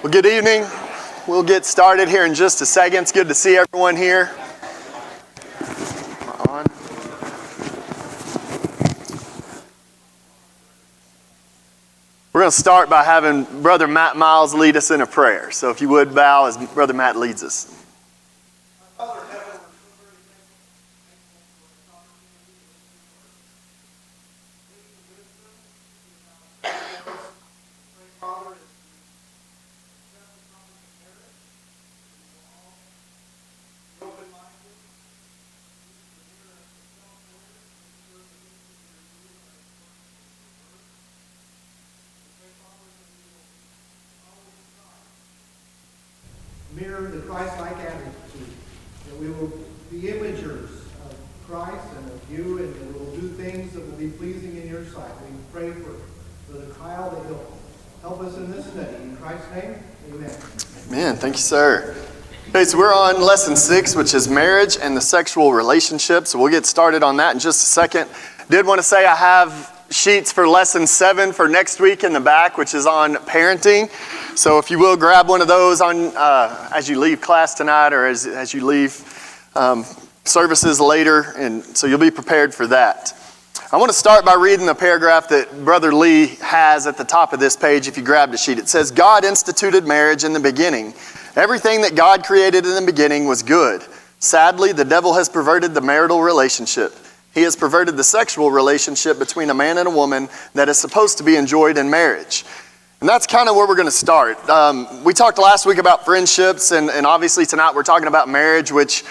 Well, good evening. We'll get started here in just a second. It's good to see everyone here. On. We're going to start by having Brother Matt Miles lead us in a prayer. So if you would bow as Brother Matt leads us. Mirror the Christ-like attitude, that we will be imagers of Christ and of you, and that we will do things that will be pleasing in your sight. We pray for Brother Kyle that he'll help us in this study. In Christ's name, amen. Amen. Thank you, sir. Okay, so we're on lesson 6, which is marriage and the sexual relationship. So we'll get started on that in just a second. Did want to say I have sheets for lesson 7 for next week in the back, which is on parenting. So if you will, grab one of those on as you leave class tonight, or as you leave services later, and so you'll be prepared for that. I want to start by reading the paragraph that Brother Lee has at the top of this page if you grabbed a sheet. It says, God instituted marriage in the beginning. Everything that God created in the beginning was good. Sadly, the devil has perverted the marital relationship. He has perverted the sexual relationship between a man and a woman that is supposed to be enjoyed in marriage. And that's kind of where we're going to start. We talked last week about friendships, and obviously tonight we're talking about marriage, which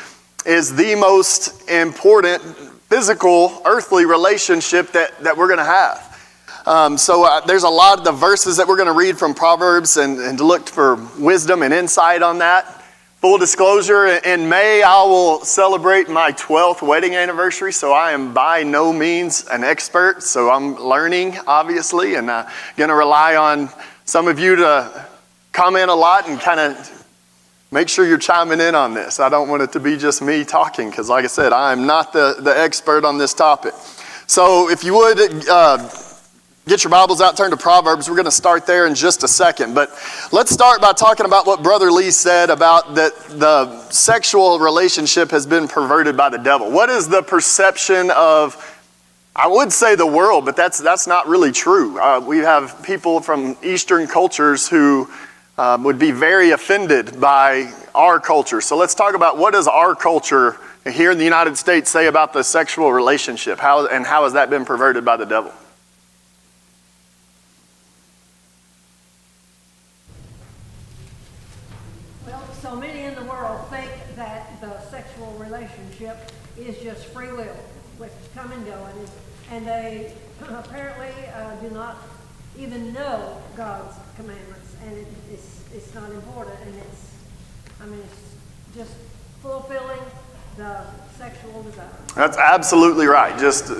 is the most important physical, earthly relationship that we're going to have. So there's a lot of the verses that we're going to read from Proverbs and to look for wisdom and insight on that. Full disclosure, in May I will celebrate my 12th wedding anniversary, so I am by no means an expert, so I'm learning, obviously, and going to rely on some of you to comment a lot and kind of make sure you're chiming in on this. I don't want it to be just me talking, because like I said, I am not the expert on this topic. So if you would, get your Bibles out, turn to Proverbs. We're going to start there in just a second. But let's start by talking about what Brother Lee said about that the sexual relationship has been perverted by the devil. What is the perception of, I would say the world, but that's not really true. We have people from Eastern cultures who would be very offended by our culture. So let's talk about what does our culture here in the United States say about the sexual relationship? How has that been perverted by the devil? So many in the world think that the sexual relationship is just free will, with come and go, and they apparently do not even know God's commandments, and it's not important, and it's just fulfilling the sexual desire. That's absolutely right. Just,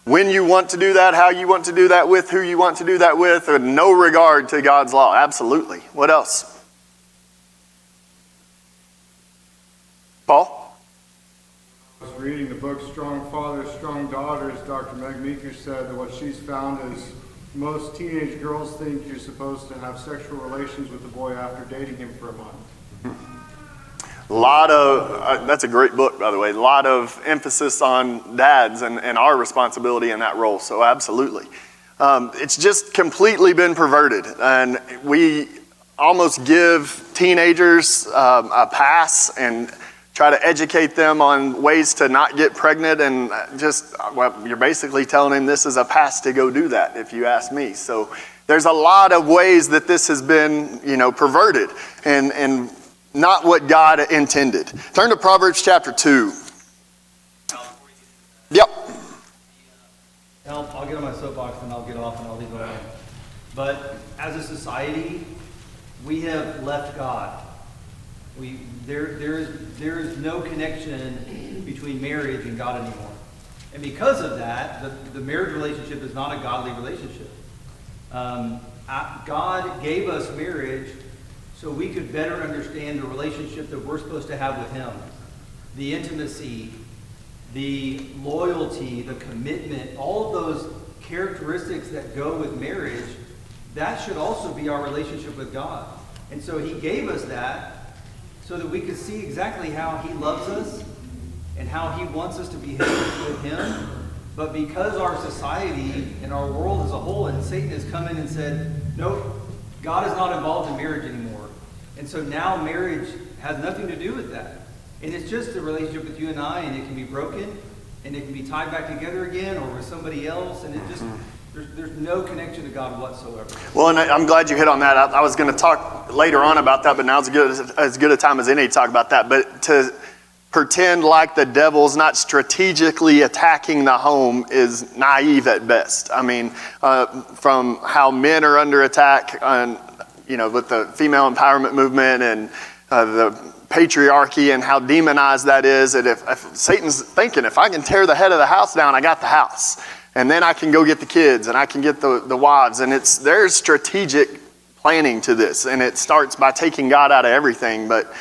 when you want to do that, how you want to do that with, who you want to do that with, and no regard to God's law. Absolutely. What else? Paul? I was reading the book Strong Fathers, Strong Daughters. Dr. Meg Meeker said that what she's found is most teenage girls think you're supposed to have sexual relations with the boy after dating him for a month. A lot of, that's a great book, by the way, a lot of emphasis on dads and our responsibility in that role, so absolutely. It's just completely been perverted, and we almost give teenagers a pass and try to educate them on ways to not get pregnant, and you're basically telling them this is a pass to go do that, if you ask me. So there's a lot of ways that this has been, perverted and not what God intended. Turn to Proverbs chapter 2. Yep. I'll get on my soapbox and I'll get off and I'll leave it alone. But as a society, we have left God. There is no connection between marriage and God anymore. And because of that, the marriage relationship is not a godly relationship. God gave us marriage so we could better understand the relationship that we're supposed to have with Him. The intimacy, the loyalty, the commitment, all of those characteristics that go with marriage, that should also be our relationship with God. And so he gave us that so that we could see exactly how he loves us and how he wants us to behave with him. But because our society and our world as a whole, and Satan has come in and said, nope, God is not involved in marriage anymore. And so now marriage has nothing to do with that. And it's just a relationship with you and I, and it can be broken, and it can be tied back together again or with somebody else, and it just, there's no connection to God whatsoever. Well, and I'm glad you hit on that. I was going to talk later on about that, but now's as good a time as any to talk about that. But to pretend like the devil's not strategically attacking the home is naive at best. I mean, from how men are under attack, with the female empowerment movement and the patriarchy and how demonized that is, and if Satan's thinking, if I can tear the head of the house down, I got the house, and then I can go get the kids and I can get the wives, and there's strategic planning to this, and it starts by taking God out of everything. But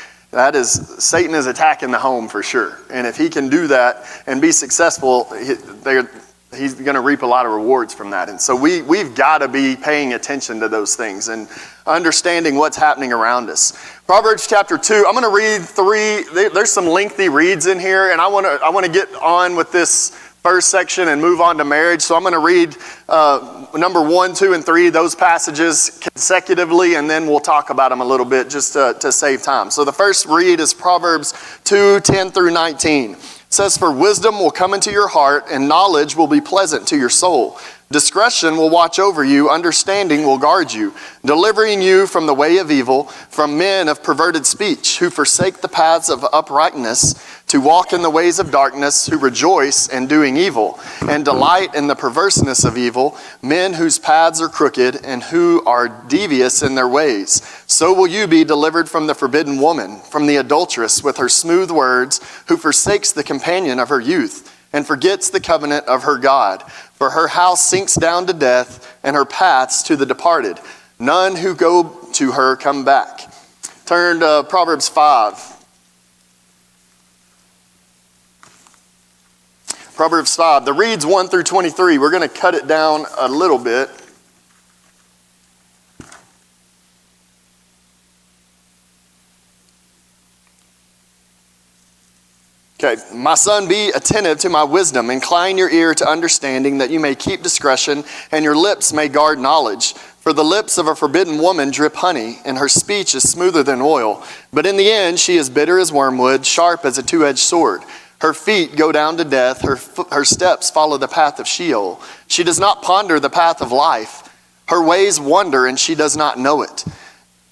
Satan is attacking the home for sure. And if he can do that and be successful, he's going to reap a lot of rewards from that. And so we've got to be paying attention to those things and understanding what's happening around us. Proverbs chapter 2, I'm going to read 3. There's some lengthy reads in here, and I want to get on with this first section and move on to marriage. So I'm going to read number 1, 2, and 3, those passages consecutively, and then we'll talk about them a little bit just to save time. So the first read is Proverbs 2, 10 through 19. It says, "For wisdom will come into your heart, and knowledge will be pleasant to your soul. Discretion will watch over you, understanding will guard you, delivering you from the way of evil, from men of perverted speech, who forsake the paths of uprightness, to walk in the ways of darkness, who rejoice in doing evil, and delight in the perverseness of evil, men whose paths are crooked, and who are devious in their ways. So will you be delivered from the forbidden woman, from the adulteress with her smooth words, who forsakes the companion of her youth, and forgets the covenant of her God. For her house sinks down to death, and her paths to the departed. None who go to her come back." Turn to Proverbs 5. Proverbs 5. The reads 1 through 23. We're going to cut it down a little bit. Okay, "My son, be attentive to my wisdom. Incline your ear to understanding, that you may keep discretion, and your lips may guard knowledge. For the lips of a forbidden woman drip honey, and her speech is smoother than oil. But in the end she is bitter as wormwood, sharp as a two-edged sword. Her feet go down to death, her steps follow the path of Sheol. She does not ponder the path of life. Her ways wander, and she does not know it.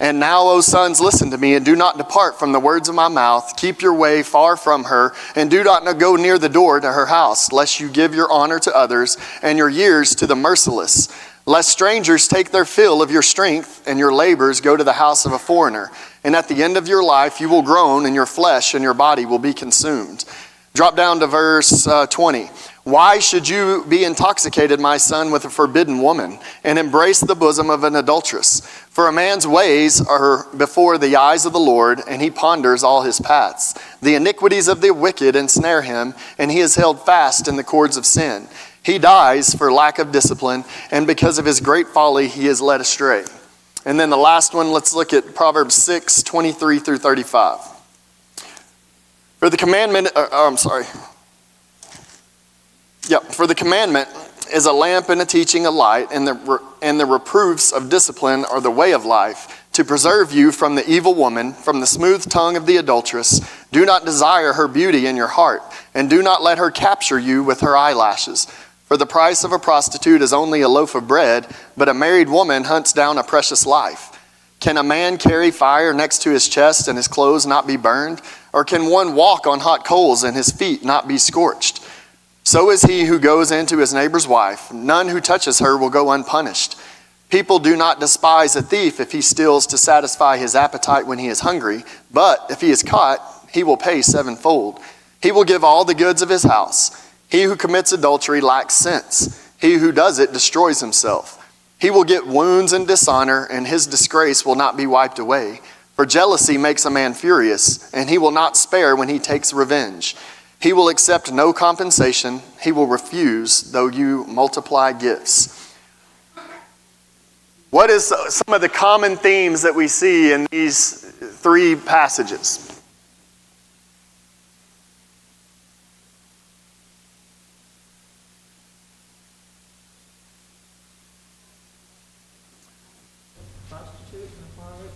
And now, O sons, listen to me, and do not depart from the words of my mouth. Keep your way far from her, and do not go near the door to her house, lest you give your honor to others, and your years to the merciless. Lest strangers take their fill of your strength, and your labors go to the house of a foreigner. And at the end of your life you will groan, and your flesh and your body will be consumed." Drop down to verse 20. "Why should you be intoxicated, my son, with a forbidden woman, and embrace the bosom of an adulteress? For a man's ways are before the eyes of the Lord, and he ponders all his paths. The iniquities of the wicked ensnare him, and he is held fast in the cords of sin. He dies for lack of discipline, and because of his great folly he is led astray." And then the last one, let's look at Proverbs 6, 23 through 35. For the commandment is a lamp and a teaching a light, and the reproofs of discipline are the way of life, to preserve you from the evil woman, from the smooth tongue of the adulteress. Do not desire her beauty in your heart, and do not let her capture you with her eyelashes. For the price of a prostitute is only a loaf of bread, but a married woman hunts down a precious life. Can a man carry fire next to his chest and his clothes not be burned? Or can one walk on hot coals and his feet not be scorched? So is he who goes into his neighbor's wife. None who touches her will go unpunished. People do not despise a thief if he steals to satisfy his appetite when he is hungry, but if he is caught, he will pay sevenfold. He will give all the goods of his house. He who commits adultery lacks sense. He who does it destroys himself. He will get wounds and dishonor, and his disgrace will not be wiped away. For jealousy makes a man furious, and he will not spare when he takes revenge. He will accept no compensation. He will refuse, though you multiply gifts. What is some of the common themes that we see in these three passages? Prostitute and harlot,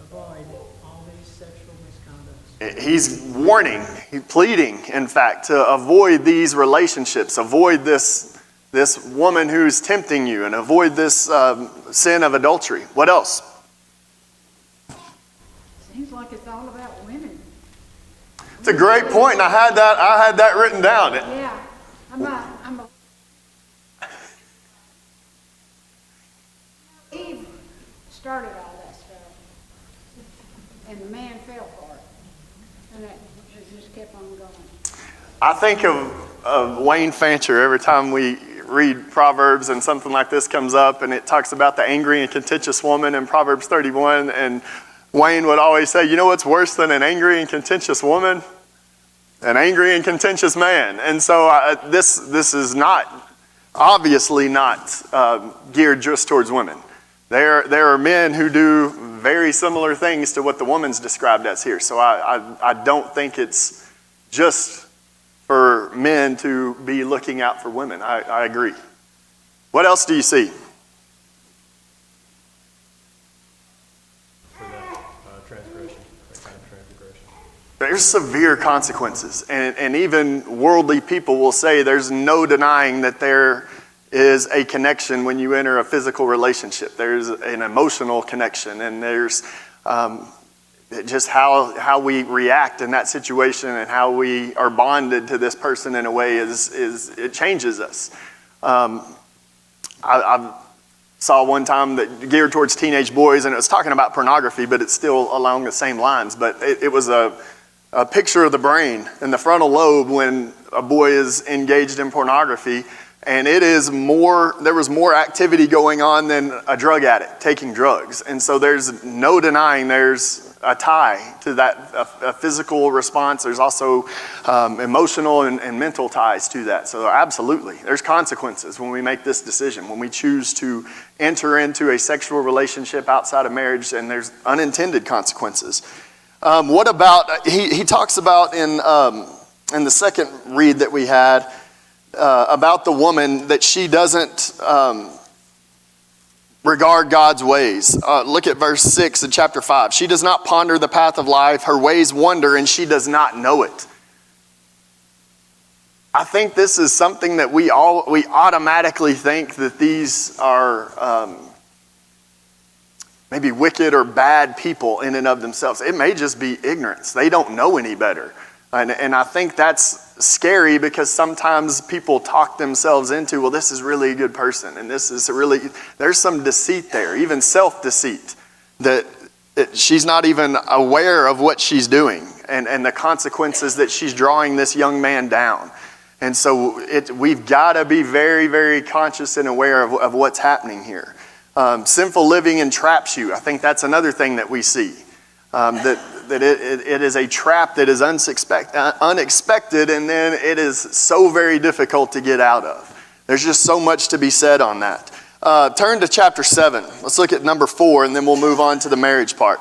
avoid all these sexual misconducts. He's warning, he's pleading, in fact, to avoid these relationships, avoid this woman who's tempting you, and avoid this sin of adultery. What else? Seems like it's all about women. It's a great point, and I had that written down. Yeah, Eve started all that stuff, and the man fell for it, and it just kept on going. I think of Wayne Fancher every time we read Proverbs and something like this comes up, and it talks about the angry and contentious woman in Proverbs 31, and Wayne would always say, you know what's worse than an angry and contentious woman? An angry and contentious man. And so this is not, obviously not geared just towards women. There are men who do very similar things to what the woman's described as here. So I don't think it's just for men to be looking out for women. I agree. What else do you see? For that transgression, that kind of transgression. There's severe consequences. And even worldly people will say there's no denying that there is a connection when you enter a physical relationship. There's an emotional connection, and there's just how we react in that situation and how we are bonded to this person in a way is it changes us. I saw one time that geared towards teenage boys, and it was talking about pornography, but it's still along the same lines. But it was a picture of the brain and the frontal lobe when a boy is engaged in pornography. And there was more activity going on than a drug addict taking drugs. And so there's no denying there's a tie to that, a physical response. There's also emotional and mental ties to that. So absolutely, there's consequences when we make this decision, when we choose to enter into a sexual relationship outside of marriage, and there's unintended consequences. What about, he talks about in the second read that we had, about the woman that she doesn't regard God's ways. Look at verse 6 in chapter 5. She does not ponder the path of life. Her ways wander, and she does not know it. I think this is something that we automatically think that these are maybe wicked or bad people in and of themselves. It may just be ignorance. They don't know any better. And I think that's scary because sometimes people talk themselves into, well, this is really a good person. And there's some deceit there, even self-deceit, that she's not even aware of what she's doing and the consequences that she's drawing this young man down. And so we've got to be very, very conscious and aware of what's happening here. Sinful living entraps you. I think that's another thing that we see. That it is a trap that is unexpected, and then it is so very difficult to get out of. There's just so much to be said on that. Turn to chapter 7. Let's look at number 4, and then we'll move on to the marriage part.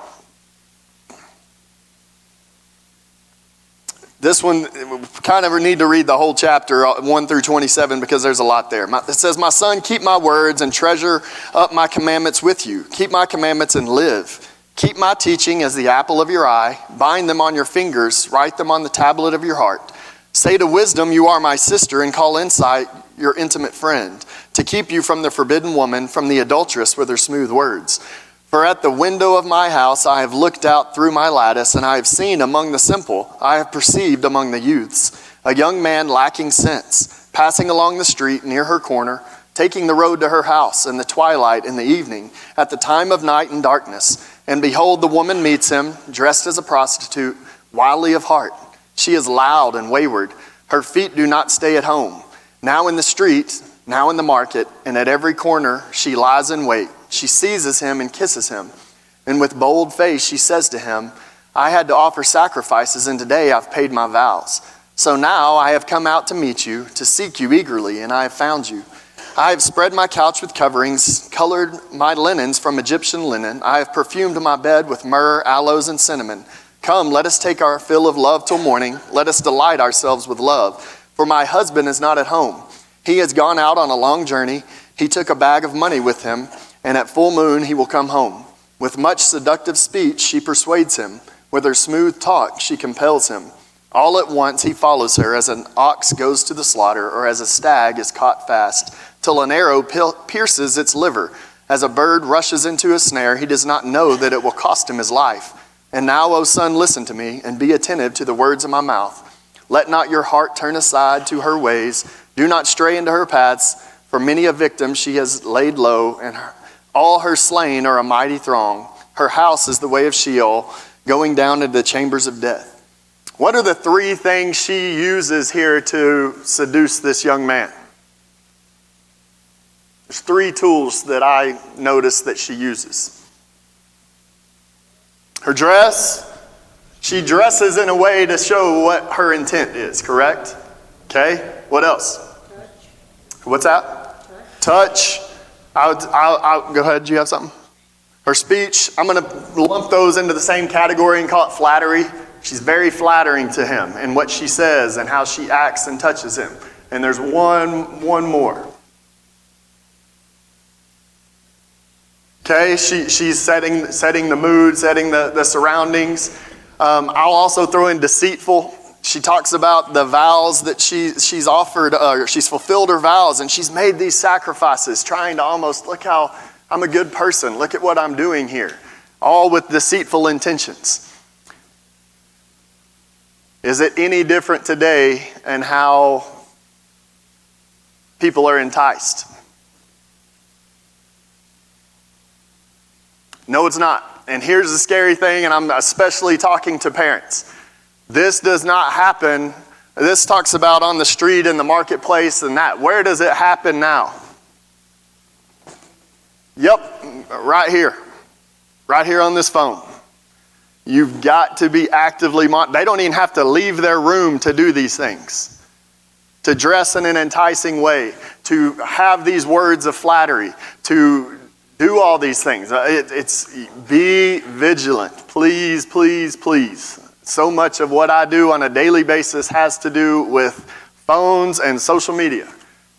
This one, we kind of need to read the whole chapter, 1 through 27, because there's a lot there. It says, "My son, keep my words and treasure up my commandments with you. Keep my commandments and live. Keep my teaching as the apple of your eye. Bind them on your fingers. Write them on the tablet of your heart. Say to wisdom, you are my sister, and call insight your intimate friend, to keep you from the forbidden woman, from the adulteress with her smooth words. For at the window of my house I have looked out through my lattice, and I have seen among the simple, I have perceived among the youths, a young man lacking sense, passing along the street near her corner, taking the road to her house in the twilight in the evening, at the time of night and darkness. And behold, the woman meets him, dressed as a prostitute, wildly of heart. She is loud and wayward. Her feet do not stay at home. Now in the street, now in the market, and at every corner she lies in wait. She seizes him and kisses him. And with bold face she says to him, I had to offer sacrifices, and today I've paid my vows. So now I have come out to meet you, to seek you eagerly, and I have found you. I have spread my couch with coverings, colored my linens from Egyptian linen. I have perfumed my bed with myrrh, aloes, and cinnamon. Come, let us take our fill of love till morning. Let us delight ourselves with love. For my husband is not at home. He has gone out on a long journey. He took a bag of money with him, and at full moon he will come home. With much seductive speech she persuades him. With her smooth talk she compels him. All at once he follows her, as an ox goes to the slaughter, or as a stag is caught fast, till an arrow pierces its liver. As a bird rushes into a snare, he does not know that it will cost him his life. And now, O son, listen to me, and be attentive to the words of my mouth. Let not your heart turn aside to her ways. Do not stray into her paths, for many a victim she has laid low, and all her slain are a mighty throng. Her house is the way of Sheol, going down into the chambers of death. What are the three things she uses here to seduce this young man? There's three tools that I notice that she uses. Her dress. She dresses in a way to show what her intent is, correct? Okay. What else? Touch. What's that? Touch. I'll go ahead. Do you have something? Her speech. I'm going to lump those into the same category and call it flattery. She's very flattering to him in what she says and how she acts and touches him. And there's one more. Okay, she's setting the mood, setting the surroundings. I'll also throw in deceitful. She talks about the vows that she's offered, she's fulfilled her vows, and she's made these sacrifices, trying to almost, look how I'm a good person, look at what I'm doing here. All with deceitful intentions. Is it any different today in how people are enticed? No, it's not. And here's the scary thing, and I'm especially talking to parents. This does not happen. This talks about on the street, in the marketplace, and that. Where does it happen now? Yep, right here. Right here on this phone. You've got to be actively they don't even have to leave their room to do these things. To dress in an enticing way, to have these words of flattery, to do all these things. It's be vigilant. Please, please, please. So much of what I do on a daily basis has to do with phones and social media.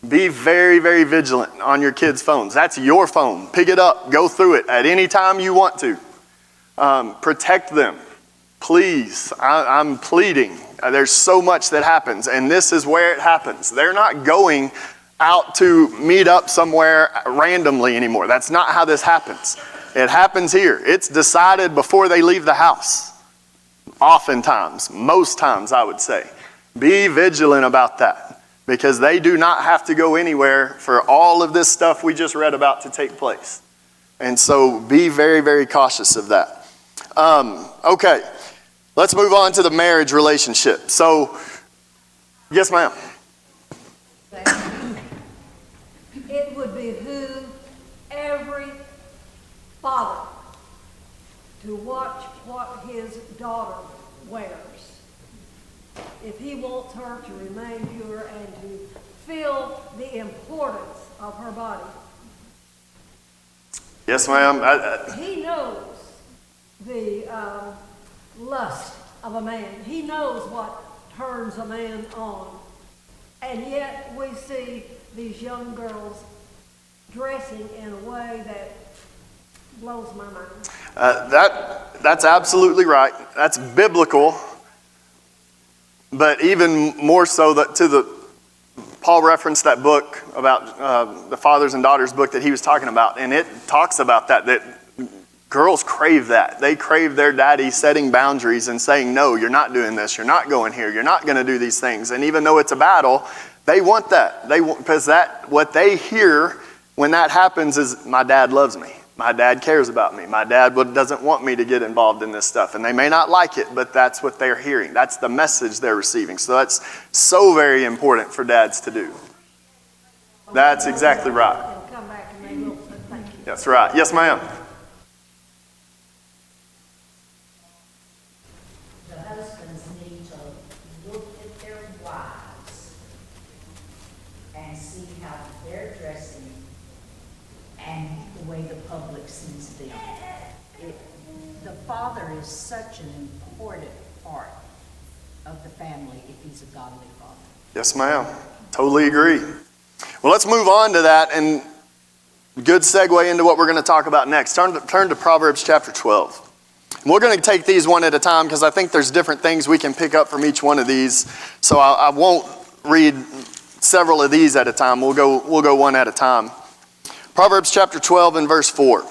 Be very, very vigilant on your kids' phones. That's your phone. Pick it up. Go through it at any time you want to. Protect them. Please. I'm pleading. There's so much that happens, and this is where it happens. They're not going out to meet up somewhere randomly anymore. That's not how this happens. It happens here. It's decided before they leave the house. Oftentimes, most times I would say. Be vigilant about that, because they do not have to go anywhere for all of this stuff we just read about to take place. And so be very, very cautious of that. Okay, let's move on to the marriage relationship. So, yes, ma'am. It would behoove every father to watch what his daughter wears. If he wants her to remain pure and to feel the importance of her body. Yes, ma'am. He knows the lust of a man. He knows what turns a man on. And yet we see these young girls dressing in a way that blows my mind. That's absolutely right. That's biblical. But even more so, Paul referenced that book about the fathers and daughters book that he was talking about, and it talks about that girls crave that. They crave their daddy setting boundaries and saying, no, you're not doing this, you're not going here, you're not going to do these things. And even though it's a battle, they want that. Because what they hear when that happens is, my dad loves me. My dad cares about me. My dad doesn't want me to get involved in this stuff. And they may not like it, but that's what they're hearing. That's the message they're receiving. So that's so very important for dads to do. That's exactly right. They'll come back and they will say thank you. That's right. Yes, ma'am. The husbands need to look at their wives and see how they're dressing way the public sees them. The father is such an important part of the family if he's a godly father. Yes, ma'am. Totally agree. Well, let's move on to that, and good segue into what we're going to talk about next. Turn to Proverbs chapter 12. And we're going to take these one at a time because I think there's different things we can pick up from each one of these. So I won't read several of these at a time. We'll go one at a time. Proverbs chapter 12 and verse 4.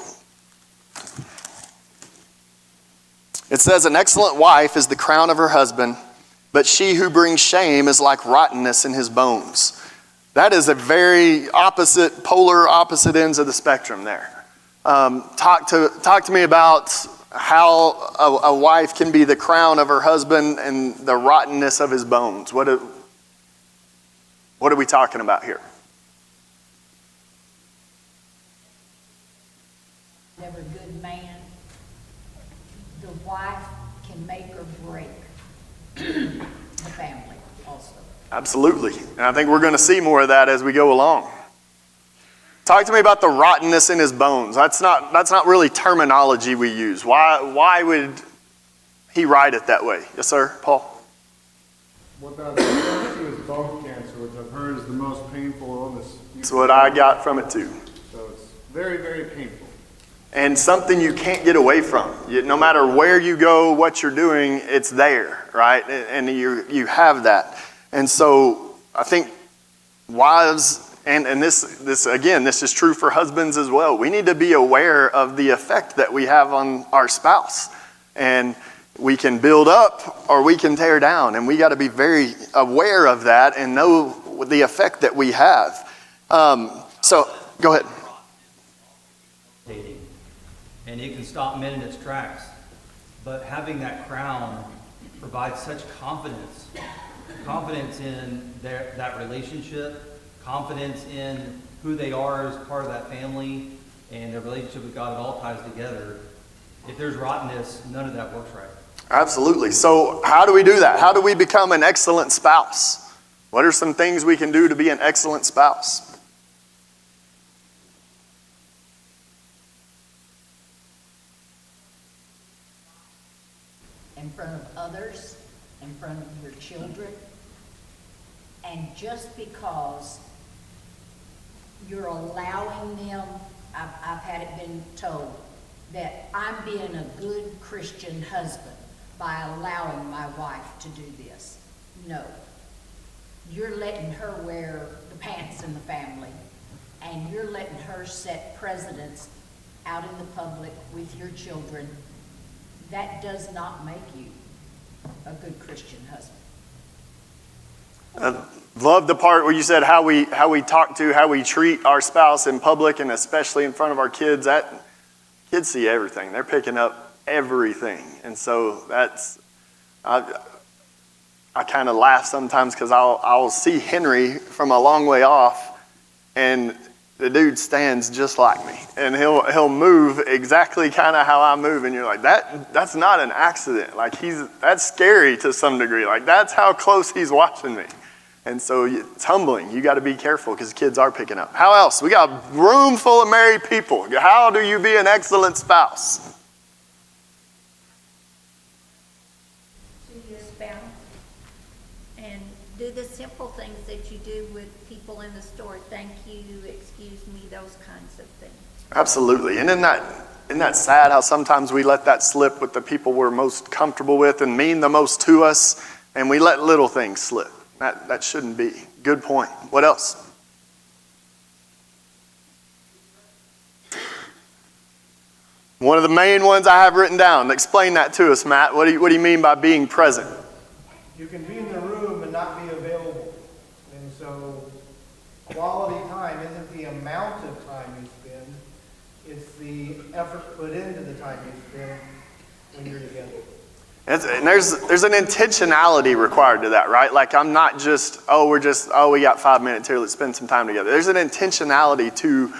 It says, "An excellent wife is the crown of her husband, but she who brings shame is like rottenness in his bones." That is a very polar opposite ends of the spectrum there. Talk to me about how a wife can be the crown of her husband and the rottenness of his bones. What are we talking about here? Never a good man. The wife can make or break the family also. Absolutely. And I think we're going to see more of that as we go along. Talk to me about the rottenness in his bones. That's not really terminology we use. Why would he write it that way? Yes, sir, Paul? What that refers to is bone cancer, which I've heard is the most painful illness. That's what I got from it too. So it's very, very painful. And something you can't get away from. No matter where you go, what you're doing, it's there, right? And you have that. And so I think wives, and this again, this is true for husbands as well. We need to be aware of the effect that we have on our spouse. And we can build up or we can tear down. And we got to be very aware of that and know the effect that we have. So go ahead. And it can stop men in its tracks. But having that crown provides such confidence in that relationship, confidence in who they are as part of that family, and their relationship with God. It all ties together. If there's rottenness, none of that works right. Absolutely. So how do we do that? How do we become an excellent spouse? What are some things we can do to be an excellent spouse? In front of others, in front of your children. And just because you're allowing them, I've had it been told that I'm being a good Christian husband by allowing my wife to do this. No. You're letting her wear the pants in the family, and you're letting her set precedents out in the public with your children. That does not make you a good Christian husband. I love the part where you said how we treat our spouse in public and especially in front of our kids. That kids see everything. They're picking up everything. And so I kind of laugh sometimes because I'll see Henry from a long way off, and the dude stands just like me, and he'll move exactly kind of how I move, and you're like, that's not an accident. Like that's scary to some degree. Like that's how close he's watching me. And so it's humbling. You got to be careful because kids are picking up. How else? We got a room full of married people. How do you be an excellent spouse? See your spouse and do the simple things that you do with people in the store. Thank you, excuse me, those kinds of things. Absolutely. And isn't that sad how sometimes we let that slip with the people we're most comfortable with and mean the most to us, and we let little things slip. That shouldn't be. Good point. What else? One of the main ones I have written down. Explain that to us, Matt. What do you mean by being present? You can be in the room and not be available. And so quality time isn't the amount of time you spend, it's the effort put into the time you spend when you're together. And there's an intentionality required to that, right? Like I'm not just, we got 5 minutes here, let's spend some time together. There's an intentionality to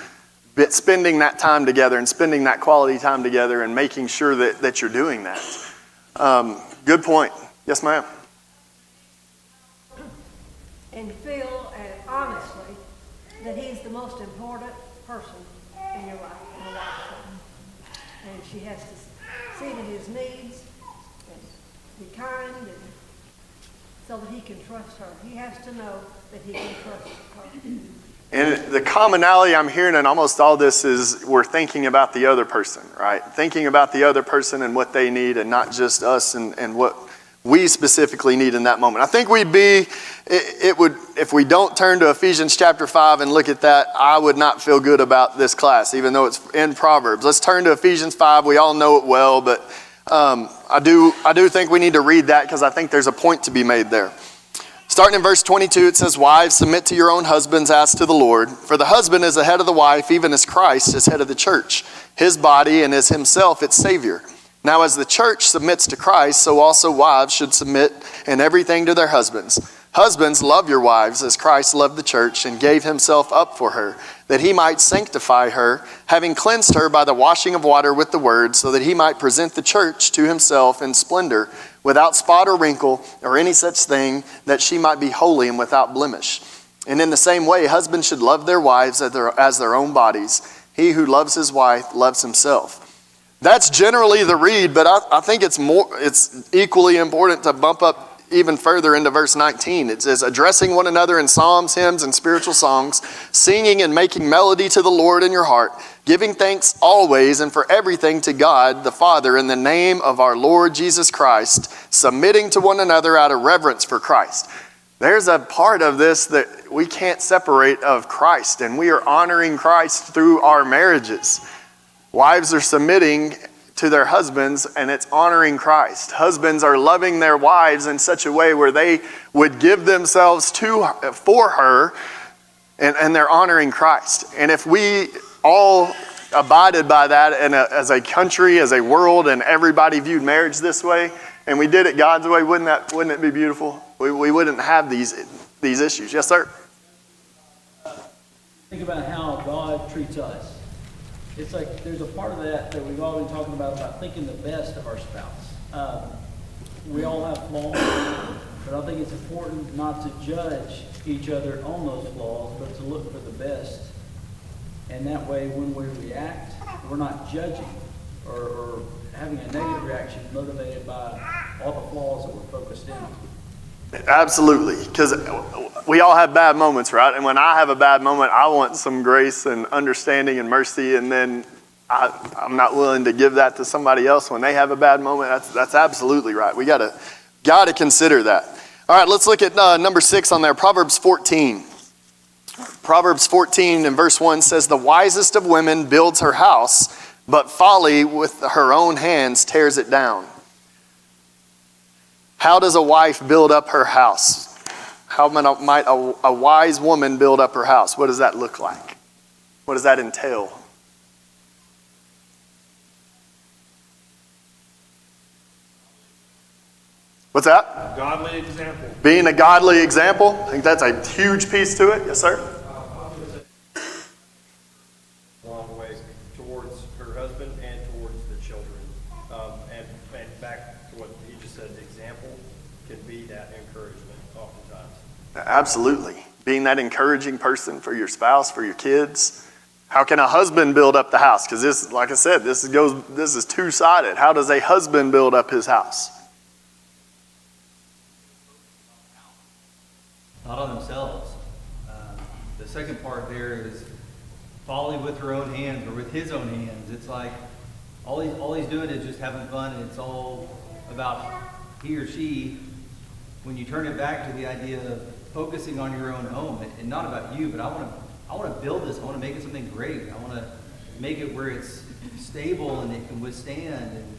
spending that time together and spending that quality time together and making sure that you're doing that. Good point. Yes, ma'am. And feel honestly that he's the most important person in your life. and she has to see to his needs and be kind, and so that he can trust her. He has to know that he can trust her. And the commonality I'm hearing in almost all this is we're thinking about the other person, right? Thinking about the other person and what they need, and not just us and what we specifically need in that moment. I think if we don't turn to Ephesians chapter 5 and look at that, I would not feel good about this class, even though it's in Proverbs. Let's turn to Ephesians 5. We all know it well, but I do think we need to read that because I think there's a point to be made there. Starting in verse 22, it says, "Wives, submit to your own husbands as to the Lord. For the husband is the head of the wife, even as Christ is head of the church, his body, and is himself its Savior. Now as the church submits to Christ, so also wives should submit in everything to their husbands. Husbands, love your wives as Christ loved the church and gave himself up for her, that he might sanctify her, having cleansed her by the washing of water with the word, so that he might present the church to himself in splendor, without spot or wrinkle or any such thing, that she might be holy and without blemish. And in the same way, husbands should love their wives as their own bodies. He who loves his wife loves himself." That's generally the read, but I think it's equally important to bump up even further into verse 19. It says, "Addressing one another in psalms, hymns, and spiritual songs, singing and making melody to the Lord in your heart, giving thanks always and for everything to God the Father in the name of our Lord Jesus Christ, submitting to one another out of reverence for Christ." There's a part of this that we can't separate of Christ, and we are honoring Christ through our marriages. Wives are submitting to their husbands, and it's honoring Christ. Husbands are loving their wives in such a way where they would give themselves for her, and they're honoring Christ. And if we all abided by that as a country, as a world, and everybody viewed marriage this way, and we did it God's way, wouldn't it be beautiful? We wouldn't have these issues. Yes, sir? Think about how God treats us. It's like there's a part of that we've all been talking about thinking the best of our spouse. We all have flaws, but I think it's important not to judge each other on those flaws, but to look for the best. And that way, when we react, we're not judging or having a negative reaction motivated by all the flaws that we're focused in on. Absolutely, because we all have bad moments, right? And when I have a bad moment, I want some grace and understanding and mercy, and then I'm not willing to give that to somebody else when they have a bad moment. That's absolutely right. We gotta consider that. All right, let's look at number 6 on there, Proverbs 14. Proverbs 14 and verse 1 says, "The wisest of women builds her house, but folly with her own hands tears it down." How does a wife build up her house? How might a wise woman build up her house? What does that look like? What does that entail? What's that? A godly example. Being a godly example. I think that's a huge piece to it. Yes, sir? Long ways towards her husband and towards the children. And back to what he just said, the example can be that encouragement oftentimes. Absolutely. Being that encouraging person for your spouse, for your kids. How can a husband build up the house? Because this, like I said, this is two-sided. How does a husband build up his house? Not on themselves. The second part there is folly with her own hands or with his own hands. It's like all he's doing is just having fun, and it's all about he or she. When you turn it back to the idea of focusing on your own home and not about you, but I want to build this. I want to make it something great. I want to make it where it's stable and it can withstand and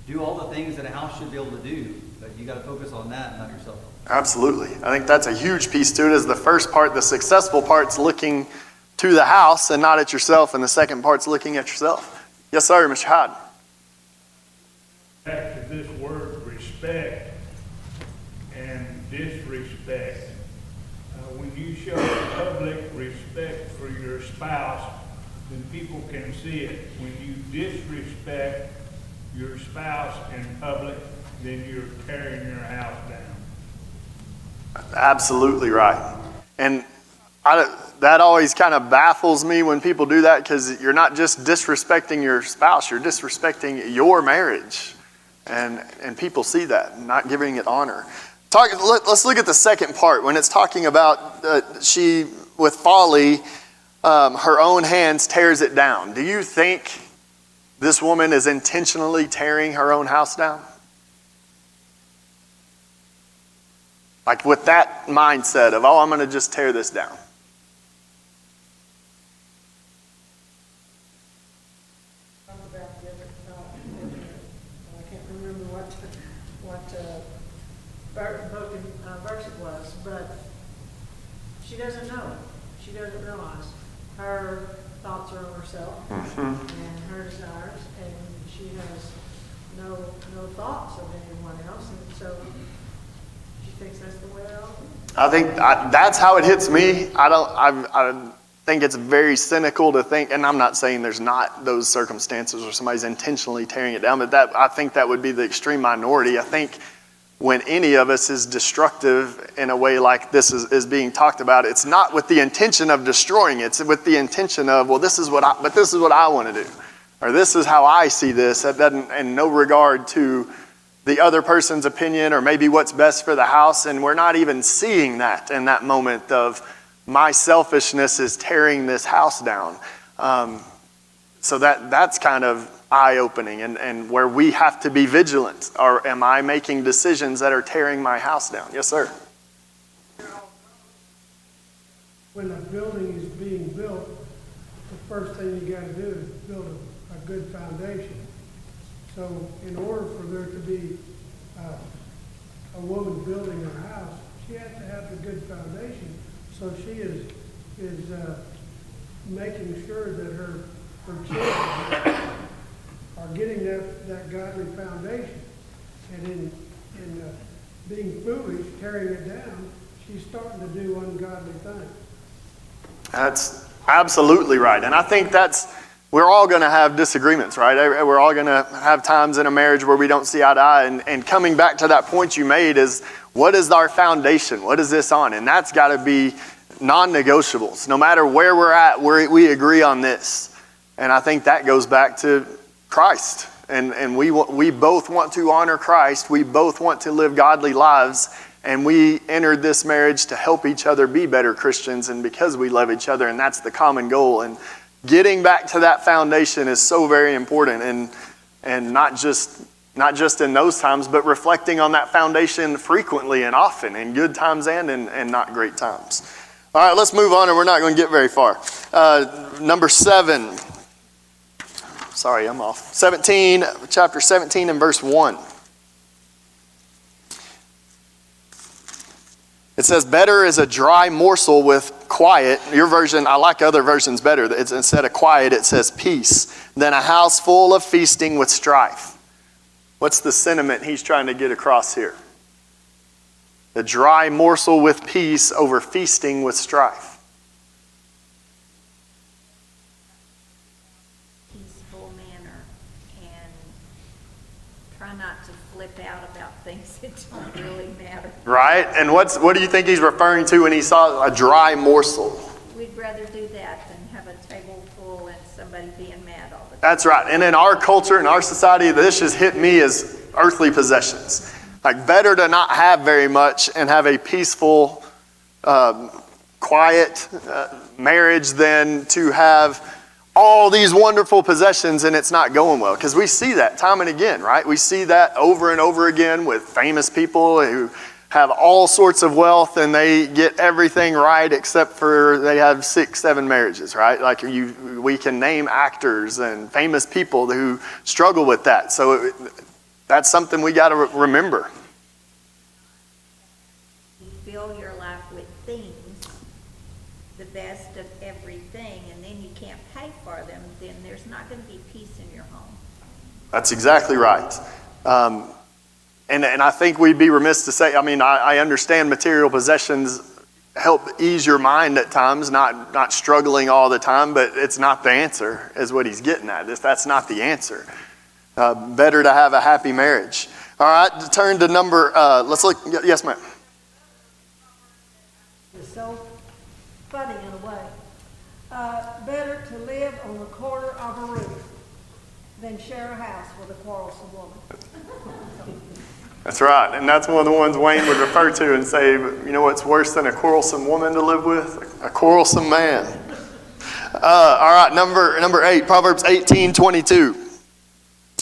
do all the things that a house should be able to do. But you got to focus on that, not yourself. Absolutely. I think that's a huge piece to it. Is the first part, the successful part's looking to the house and not at yourself, and the second part's looking at yourself. Yes, sir, Mr. Hyde. Back to this word respect and disrespect. When you show public respect for your spouse, then people can see it. When you disrespect your spouse in public, then you're tearing your house down. Absolutely right. And that always kind of baffles me when people do that, because you're not just disrespecting your spouse, you're disrespecting your marriage. And people see that, not giving it honor. Let's look at the second part when it's talking about she, with folly, her own hands tears it down. Do you think this woman is intentionally tearing her own house down? Like with that mindset of, I'm going to just tear this down. About the other, I can't remember what verse it was, but she doesn't know. She doesn't realize her thoughts are on herself and her desires, and she has no thoughts of anyone else, and so she thinks that's the way it ought to be. I think that's how it hits me. I think it's very cynical to think, and I'm not saying there's not those circumstances where somebody's intentionally tearing it down, but I think that would be the extreme minority. I think when any of us is destructive in a way like this is being talked about, it's not with the intention of destroying it. It's with the intention of, this is what I want to do. Or this is how I see this. That doesn't, in no regard to the other person's opinion or maybe what's best for the house. And we're not even seeing that in that moment of my selfishness is tearing this house down. So that's kind of eye-opening and where we have to be vigilant. Or am I making decisions that are tearing my house down? Yes, sir. When a building is being built, the first thing you got to do is build a good foundation. So in order for there to be a woman building her house, she has to have a good foundation. So she is making sure that her children are getting that godly foundation. And in being foolish, tearing it down, she's starting to do ungodly things. That's absolutely right. And I think we're all going to have disagreements, right? We're all going to have times in a marriage where we don't see eye to eye. And coming back to that point you made is, what is our foundation? What is this on? And that's got to be non-negotiables. No matter where we're at, we agree on this. And I think that goes back to Christ. And we both want to honor Christ. We both want to live godly lives. And we entered this marriage to help each other be better Christians, and because we love each other, and that's the common goal. And getting back to that foundation is so very important, and not just in those times, but reflecting on that foundation frequently and often, in good times and not great times. All right, let's move on, and we're not going to get very far. Number 7. Sorry, I'm off. Chapter 17 and verse 1. It says, better is a dry morsel with quiet. Your version, I like other versions better. It's, instead of quiet, it says peace, than a house full of feasting with strife. What's the sentiment he's trying to get across here? The dry morsel with peace over feasting with strife. Peaceful manner, and try not to flip out about things that don't really matter. Right? And what do you think he's referring to when he saw a dry morsel? We'd rather do that than have a table full and somebody being mad all the time. That's right. And in our culture, in our society, this has hit me as earthly possessions. Like, better to not have very much and have a peaceful, quiet marriage than to have all these wonderful possessions and it's not going well. Because we see that time and again, right? We see that over and over again with famous people who have all sorts of wealth and they get everything right except for they have 6-7 marriages, right? Like we can name actors and famous people who struggle with that. So that's something we got to remember. You fill your life with things, the best of everything, and then you can't pay for them, then there's not going to be peace in your home. That's exactly right. And I think we'd be remiss to say, I understand material possessions help ease your mind at times, not struggling all the time, but it's not the answer, is what he's getting at. That's not the answer. Better to have a happy marriage. All right, turn to let's look, yes, ma'am. It's so funny in a way. better to live on the corner of a roof than share a house with a quarrelsome woman. That's right, and that's one of the ones Wayne would refer to and say, you know what's worse than a quarrelsome woman to live with? A quarrelsome man. All right, number 8, Proverbs 18:22.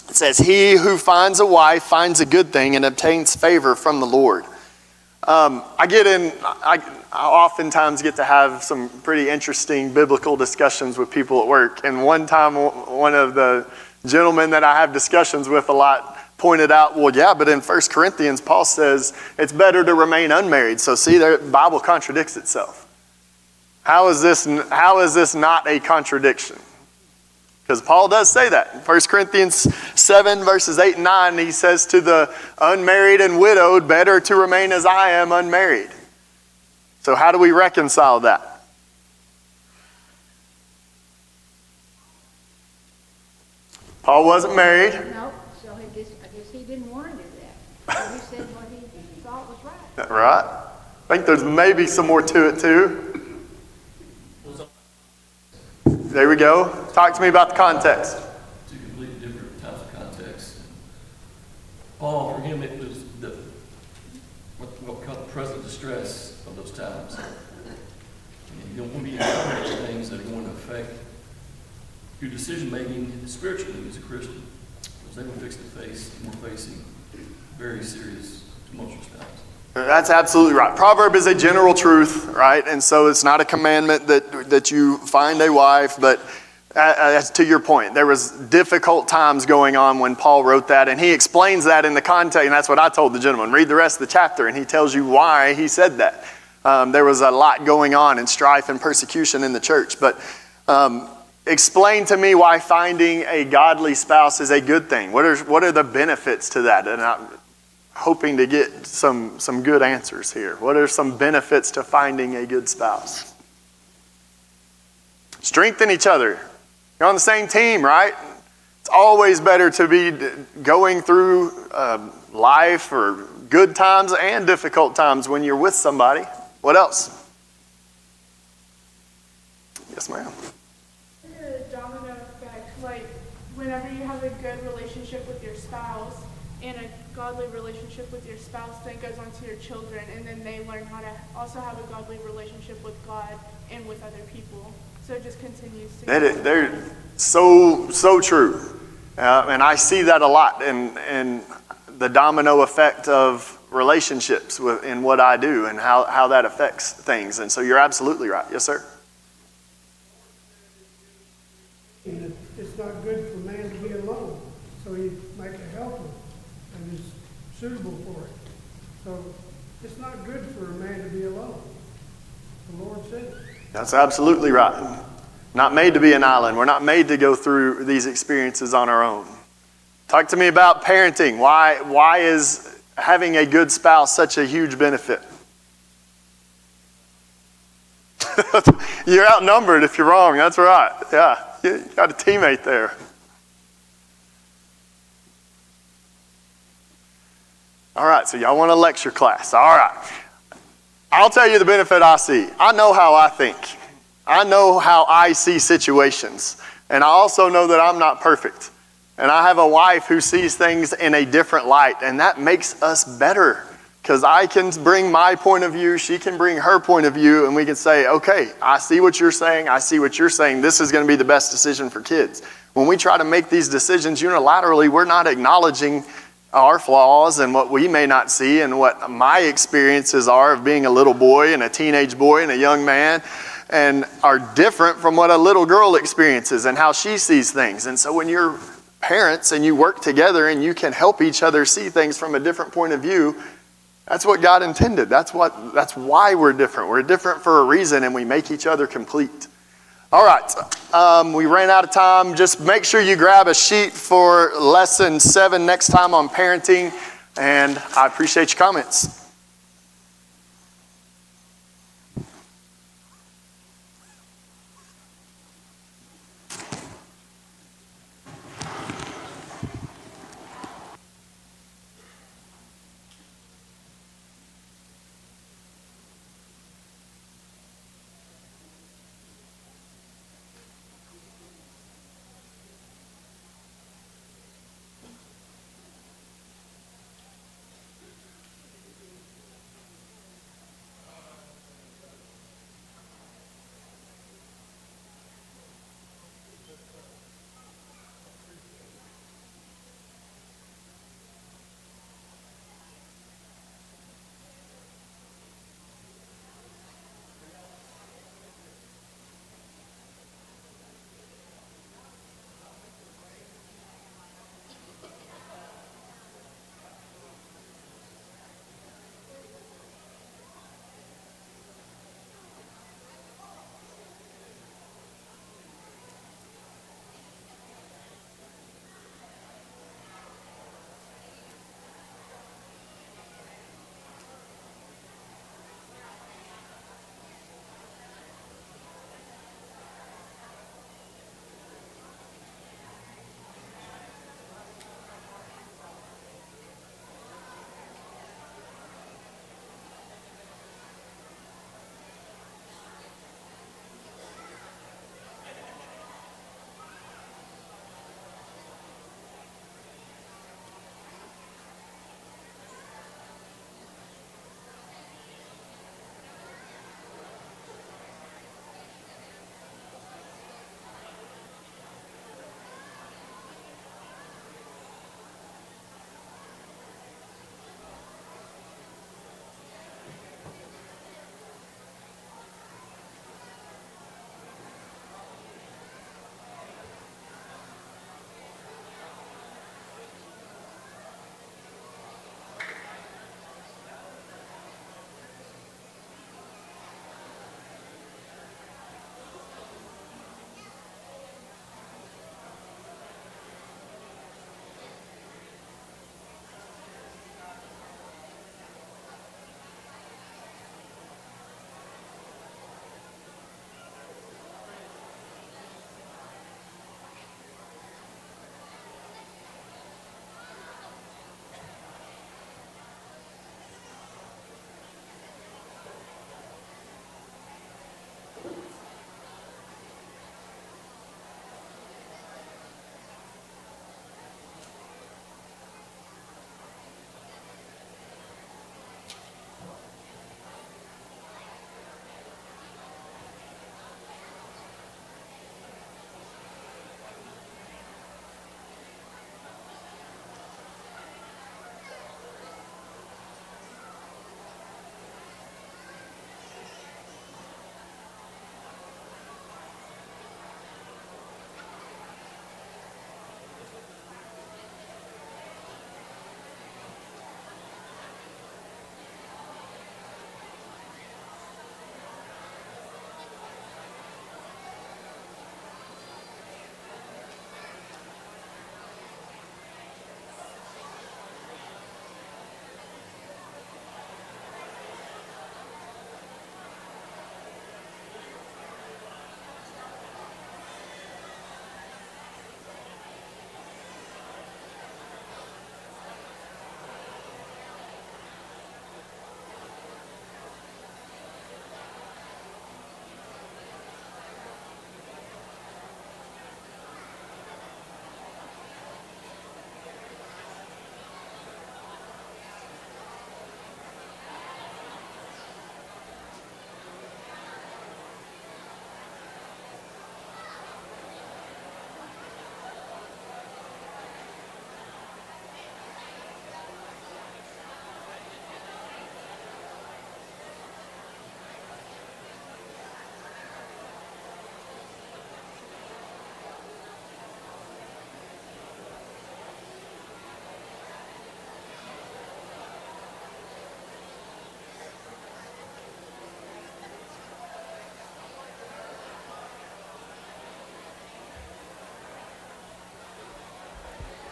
It says, he who finds a wife finds a good thing and obtains favor from the Lord. I oftentimes get to have some pretty interesting biblical discussions with people at work. And one time, one of the gentlemen that I have discussions with a lot pointed out, well, yeah, but in 1 Corinthians, Paul says it's better to remain unmarried. So see, the Bible contradicts itself. How is this not a contradiction? Because Paul does say that. In 1 Corinthians 7, verses 8 and 9, he says to the unmarried and widowed, better to remain as I am unmarried. So how do we reconcile that? Paul wasn't married. No, so I guess he didn't want to do that. So he said what he thought was right. Right? I think there's maybe some more to it too. There we go. Talk to me about the context. Two completely different types of contexts. Paul, for him, it was what we call the present distress of those times. And you don't want to be encouraged things that are going to affect your decision making spiritually as a Christian, because they were facing very serious, tumultuous times. That's absolutely right. Proverb is a general truth, right? And so it's not a commandment that you find a wife, but as to your point, there was difficult times going on when Paul wrote that, and he explains that in the context, and that's what I told the gentleman. Read the rest of the chapter, and he tells you why he said that. There was a lot going on in strife and persecution in the church, but explain to me why finding a godly spouse is a good thing. What are the benefits to that? And I'm hoping to get some good answers here. What are some benefits to finding a good spouse? Strengthen each other. You're on the same team, right? It's always better to be going through life or good times and difficult times when you're with somebody. What else? Yes, ma'am. The domino effect, like whenever you have a good relationship with your spouse and a godly relationship with your spouse, then goes on to your children, and then they learn how to also have a godly relationship with God and with other people. So it just continues to go. They're so true. And I see that a lot in the domino effect of relationships in what I do and how that affects things. And so you're absolutely right. Yes, sir? It's not good for man to be alone, so you make a helper and is suitable for it. So it's not good for a man to be alone. The Lord said it. That's absolutely right. Not made to be an island. We're not made to go through these experiences on our own. Talk to me about parenting. Why is having a good spouse such a huge benefit? You're outnumbered if you're wrong. That's right. Yeah, you got a teammate there. All right, so y'all want a lecture class. All right. I'll tell you the benefit I see. I know how I think. I know how I see situations. And I also know that I'm not perfect. And I have a wife who sees things in a different light. And that makes us better. Because I can bring my point of view, she can bring her point of view, and we can say, okay, I see what you're saying, I see what you're saying, this is going to be the best decision for kids. When we try to make these decisions unilaterally, we're not acknowledging our flaws and what we may not see and what my experiences are of being a little boy and a teenage boy and a young man, and are different from what a little girl experiences and how she sees things. And so when you're parents and you work together and you can help each other see things from a different point of view, that's what God intended. That's why we're different. We're different for a reason, and we make each other complete. All right, we ran out of time. Just make sure you grab a sheet for lesson 7 next time on parenting, and I appreciate your comments.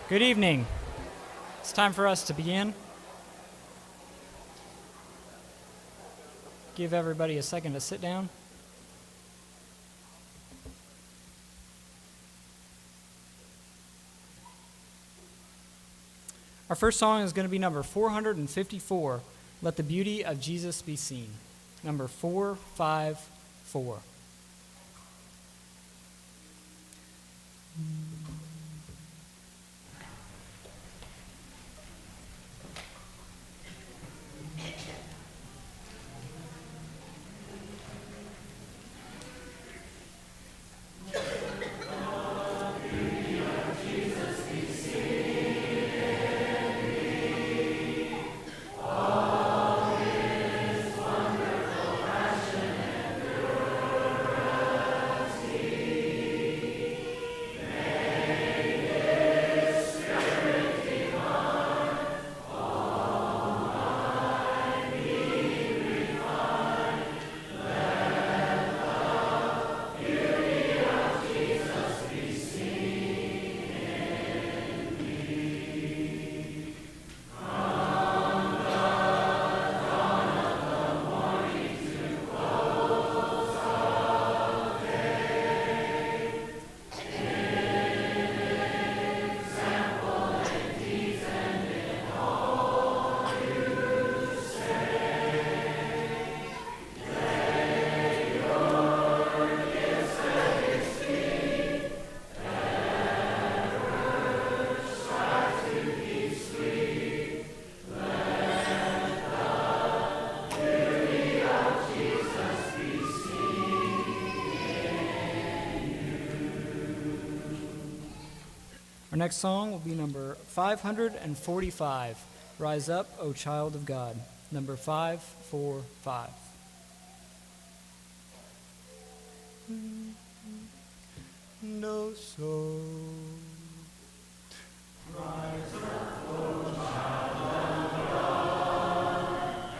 Good evening. It's time for us to begin. Give everybody a second to sit down. Our first song is going to be number 454, Let the Beauty of Jesus Be Seen. Number 454. Our next song will be number 545, Rise Up, O Child of God. Number 545. No soul. Rise up, O child of God,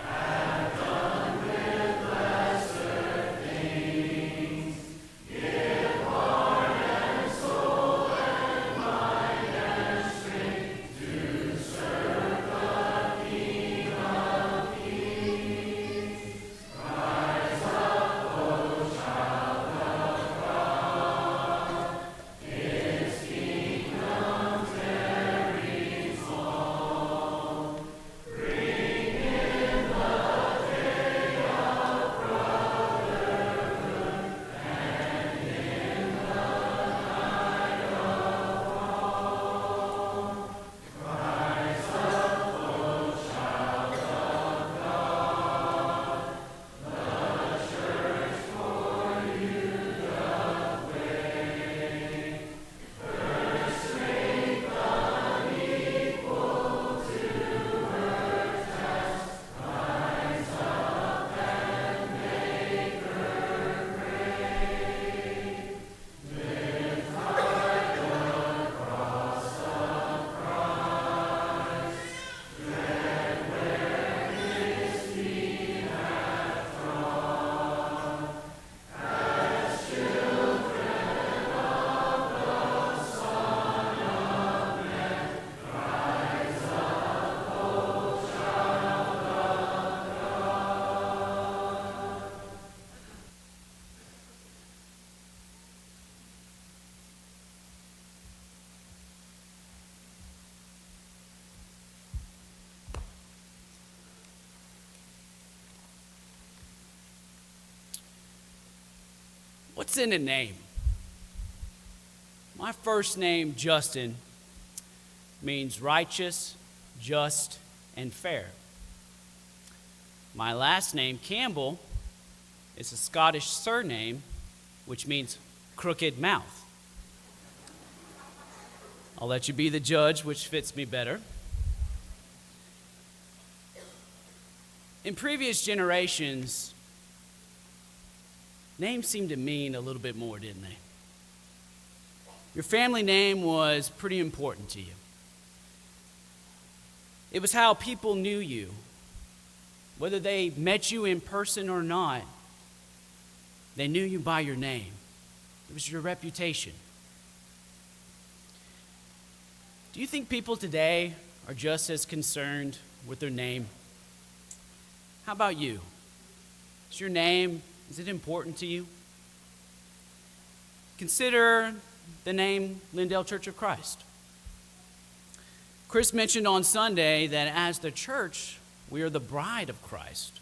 have done with lesser things. Give heart and soul and mind and strength to serve the King of Kings. Rise up, O child of God, His kingdom tarries on. Bring in the day of brotherhood and in the night of wrong. Rise up, O child of God, the church for you doth wait. Her strength unequal to her task, rise up and make her great. Lift high the cross of Christ, tread where His feet have trod. As children of the Son of Man, rise up, O child of God. What's in a name? My first name, Justin, means righteous, just, and fair. My last name, Campbell, is a Scottish surname, which means crooked mouth. I'll let you be the judge, which fits me better. In previous generations, names seemed to mean a little bit more, didn't they? Your family name was pretty important to you. It was how people knew you. Whether they met you in person or not, they knew you by your name. It was your reputation. Do you think people today are just as concerned with their name? How about you? Is your name, is it important to you? Consider the name Lindale Church of Christ. Chris mentioned on Sunday that as the church, we are the bride of Christ.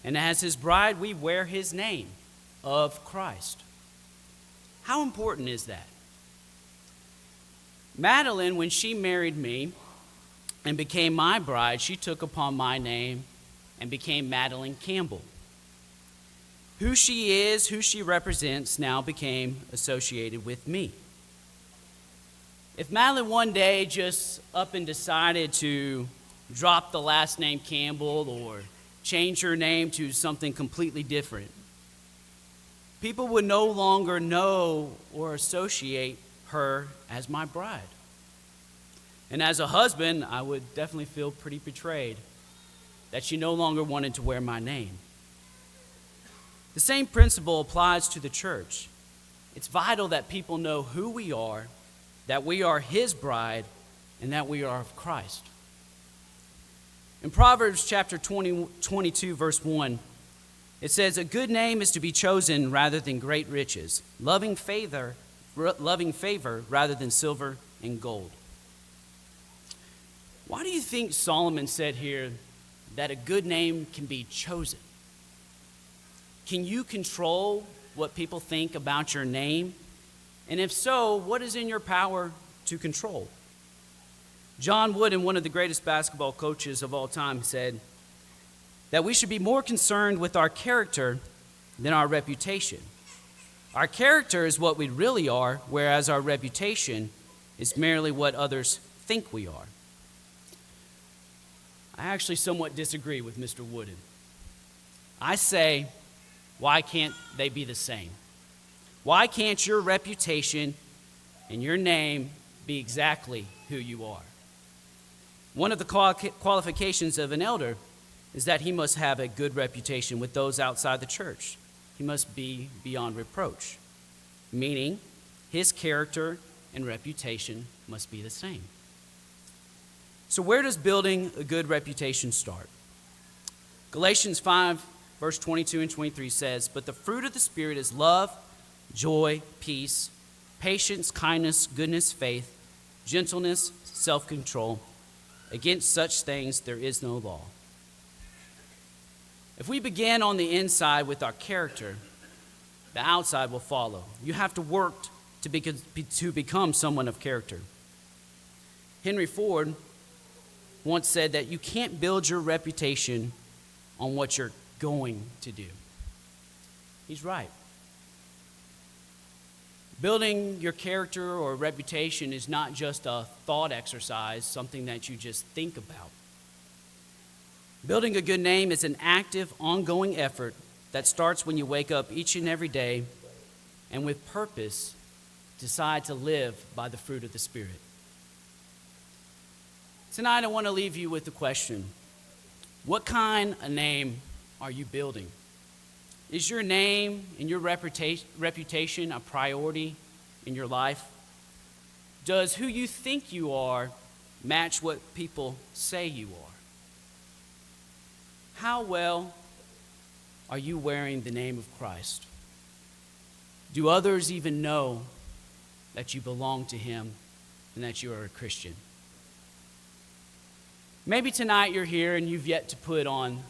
And as his bride, we wear his name of Christ. How important is that? Madeline, when she married me and became my bride, she took upon my name and became Madeline Campbell. Who she is, who she represents, now became associated with me. If Madeline one day just up and decided to drop the last name Campbell or change her name to something completely different, people would no longer know or associate her as my bride. And as a husband, I would definitely feel pretty betrayed that she no longer wanted to wear my name. The same principle applies to the church. It's vital that people know who we are, that we are his bride, and that we are of Christ. In Proverbs chapter 22, verse 1, it says, "A good name is to be chosen rather than great riches, loving favor rather than silver and gold." Why do you think Solomon said here that a good name can be chosen? Can you control what people think about your name? And if so, what is in your power to control? John Wooden, one of the greatest basketball coaches of all time, said that we should be more concerned with our character than our reputation. Our character is what we really are, whereas our reputation is merely what others think we are. I actually somewhat disagree with Mr. Wooden. I say, why can't they be the same? Why can't your reputation and your name be exactly who you are? One of the qualifications of an elder is that he must have a good reputation with those outside the church. He must be beyond reproach, meaning his character and reputation must be the same. So where does building a good reputation start? Galatians 5, verse 22 and 23 says, "But the fruit of the Spirit is love, joy, peace, patience, kindness, goodness, faith, gentleness, self-control. Against such things there is no law." If we begin on the inside with our character, the outside will follow. You have to work to become someone of character. Henry Ford once said that you can't build your reputation on what you're going to do. He's right. Building your character or reputation is not just a thought exercise, something that you just think about. Building a good name is an active, ongoing effort that starts when you wake up each and every day and with purpose decide to live by the fruit of the Spirit. Tonight I want to leave you with the question, what kind of name are you building? Is your name and your reputation a priority in your life? Does who you think you are match what people say you are? How well are you wearing the name of Christ? Do others even know that you belong to him and that you are a Christian? Maybe tonight you're here and you've yet to put on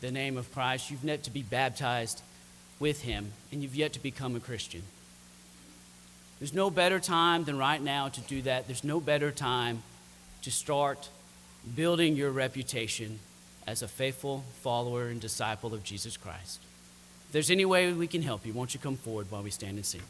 the name of Christ. You've yet to be baptized with him, and you've yet to become a Christian. There's no better time than right now to do that. There's no better time to start building your reputation as a faithful follower and disciple of Jesus Christ. If there's any way we can help you, won't you come forward while we stand and sing?